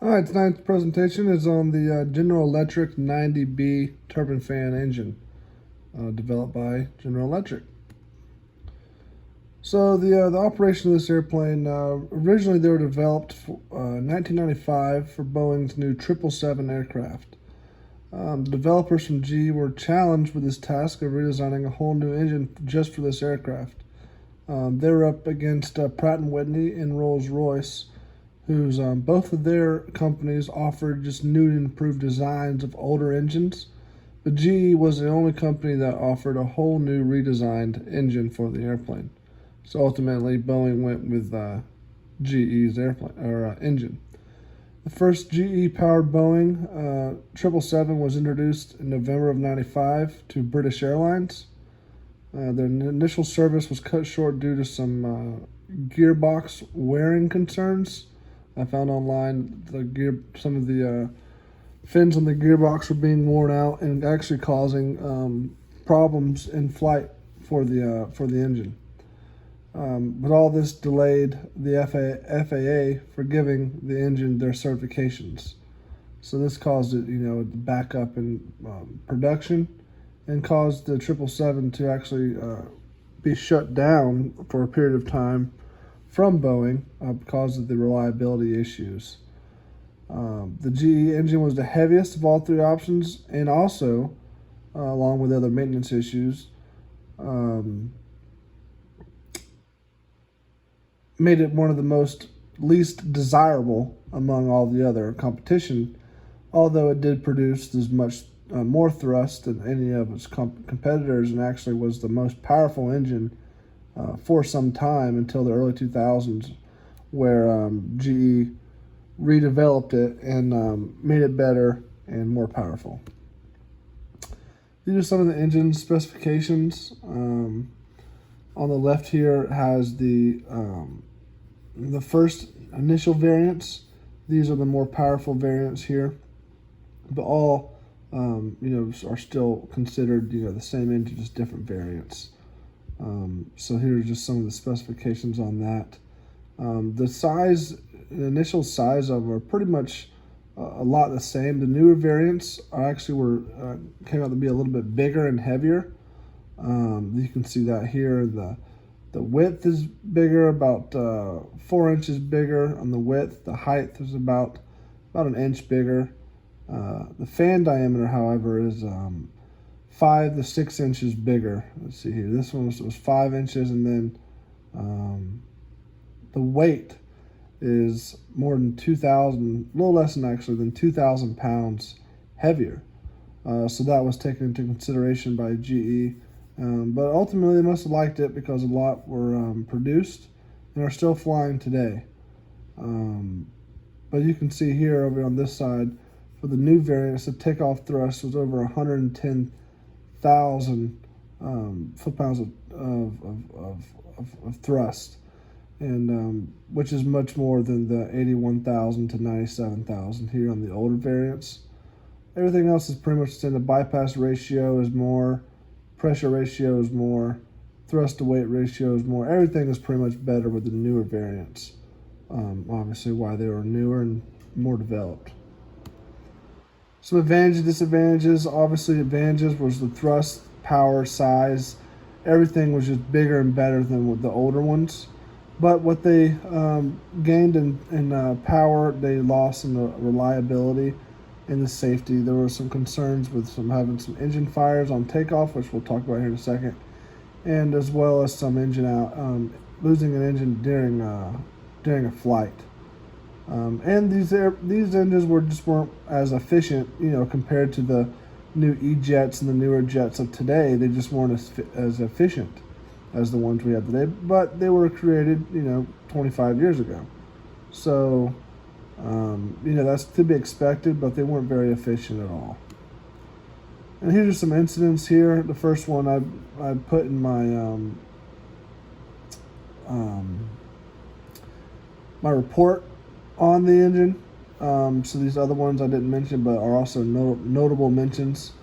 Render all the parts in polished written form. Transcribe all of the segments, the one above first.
All right, tonight's presentation is on the General Electric 90B turbine fan engine developed by General Electric. So the operation of this airplane, originally they were developed for 1995 for Boeing's new 777 aircraft. The developers from GE were challenged with this task of redesigning a whole new engine just for this aircraft. They were up against Pratt & Whitney and Rolls-Royce, whose both of their companies offered just new and improved designs of older engines. But GE was the only company that offered a whole new redesigned engine for the airplane. So ultimately, Boeing went with GE's engine. The first GE-powered Boeing 777 was introduced in November of '95 to British Airlines. Their initial service was cut short due to some gearbox wearing concerns. I found online some of the fins on the gearbox were being worn out and actually causing problems in flight for the engine. But all this delayed the FAA for giving the engine their certifications. So this caused it, to back up in production and caused the 777 to actually be shut down for a period of time from Boeing because of the reliability issues. The GE engine was the heaviest of all three options, and also, along with other maintenance issues, made it one of the least desirable among all the other competition, although it did produce as much more thrust than any of its competitors, and actually was the most powerful engine for some time until the early 2000s, where GE redeveloped it and made it better and more powerful. These are some of the engine specifications. On the left here it has the first initial variants. These are the more powerful variants here, but all are still considered the same engine, just different variants. So here's just some of the specifications on that. The initial size of them are pretty much a lot the same. The newer variants came out to be a little bit bigger and heavier. You can see that here. The width is bigger, about 4 inches bigger on the width. The height is about an inch bigger. The fan diameter, however, is 5 to 6 inches bigger. Let's see here. This one was 5 inches, and then the weight is more than 2,000, a little less than 2,000 pounds heavier. So that was taken into consideration by GE. But ultimately, they must have liked it because a lot were produced and are still flying today. But you can see here over on this side, for the new variants, the takeoff thrust was over 110,000 foot-pounds of thrust, and which is much more than the 81,000 to 97,000 here on the older variants. Everything else is pretty much the same. The bypass ratio is more, pressure ratio is more, thrust to weight ratio is more. Everything is pretty much better with the newer variants. Obviously why they were newer and more developed. Some advantages, disadvantages. Obviously, advantages was the thrust, power, size. Everything was just bigger and better than with the older ones. But what they gained in power, they lost in the reliability and the safety. There were some concerns with having some engine fires on takeoff, which we'll talk about here in a second, and as well as some losing an engine during a flight. And these engines weren't as efficient, compared to the new E-jets and the newer jets of today. They just weren't as efficient as the ones we have today. But they were created, 25 years ago. So, that's to be expected, but they weren't very efficient at all. And here's some incidents here. The first one I put in my my report on the engine. So these other ones I didn't mention, but are also notable mentions.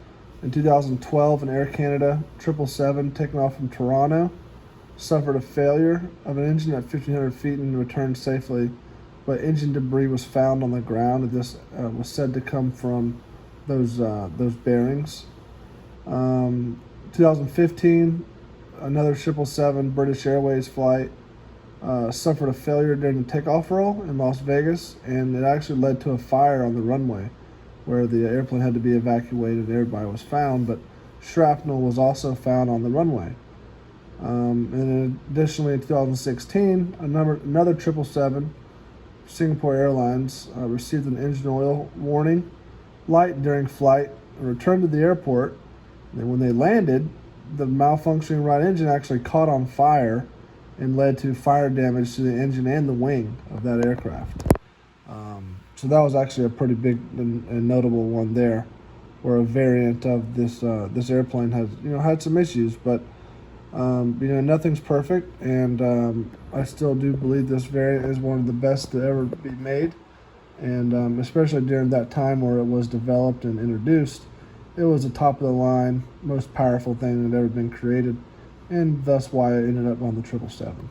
In 2012, an Air Canada 777 taken off from Toronto suffered a failure of an engine at 1,500 feet and returned safely but engine debris was found on the ground, and this was said to come from those bearings. 2015, another 777 British Airways flight suffered a failure during the takeoff roll in Las Vegas, and it actually led to a fire on the runway where the airplane had to be evacuated. Everybody was found, but shrapnel was also found on the runway. And additionally, in 2016, another 777 Singapore Airlines received an engine oil warning light during flight and returned to the airport. And when they landed, the malfunctioning right engine actually caught on fire and led to fire damage to the engine and the wing of that aircraft. So that was actually a pretty big and notable one there, where a variant of this airplane has had some issues, but nothing's perfect, and I still do believe this variant is one of the best to ever be made, and especially during that time where it was developed and introduced, it was a top of the line, most powerful thing that had ever been created, and thus why it ended up on the 777.